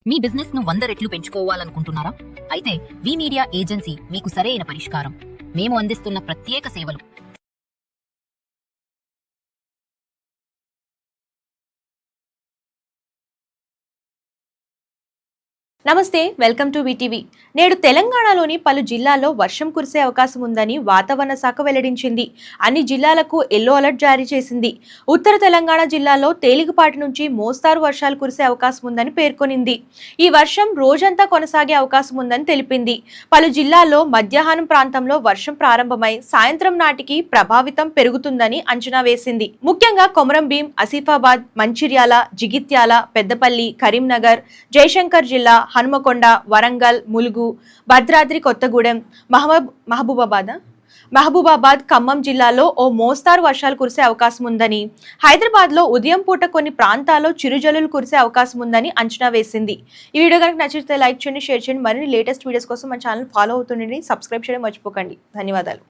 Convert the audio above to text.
మీ business ను 100 రెట్లు పెంచుకోవాలనుకుంటున్నారా? అయితే వి మీడియా ఏజెన్సీ మీకు సరైన పరిష్కారం. మేము అందిస్తున్న ప్రత్యేక సేవలు. నమస్తే, వెల్కమ్ టు వీటీవీ. నేడు తెలంగాణలోని పలు జిల్లాల్లో వర్షం కురిసే అవకాశం ఉందని వాతావరణ శాఖ వెల్లడించింది. అన్ని జిల్లాలకు ఎల్లో అలర్ట్ జారీ చేసింది. ఉత్తర తెలంగాణ జిల్లాలో తేలికపాటి నుంచి మోస్తారు వర్షాలు కురిసే అవకాశం ఉందని పేర్కొనింది. ఈ వర్షం రోజంతా కొనసాగే అవకాశం ఉందని తెలిపింది. పలు జిల్లాల్లో మధ్యాహ్నం ప్రాంతంలో వర్షం ప్రారంభమై సాయంత్రం నాటికి ప్రభావితం పెరుగుతుందని అంచనా వేసింది. ముఖ్యంగా కొమరంభీం, ఆసిఫాబాద్, మంచిర్యాల, జగిత్యాల, పెద్దపల్లి, కరీంనగర్, జయశంకర్ జిల్లా, హనుమకొండ, వరంగల్, ములుగు, భద్రాద్రి కొత్తగూడెం, మహబూబాబాద్, ఖమ్మం జిల్లాలో ఓ మోస్తారు వర్షాలు కురిసే అవకాశం ఉందని, హైదరాబాద్ లో ఉదయం పూట కొన్ని ప్రాంతాల్లో చిరుజల్లులు కురిసే అవకాశం ఉందని అంచనా వేసింది. ఈ వీడియో కనుక నచ్చితే లైక్ చేయండి, షేర్ చేయండి. మరిన్ని లేటెస్ట్ వీడియోస్ కోసం మన ఛానల్ ఫాలో అవుతుండండి. సబ్స్క్రైబ్ చేయడం మర్చిపోకండి. ధన్యవాదాలు.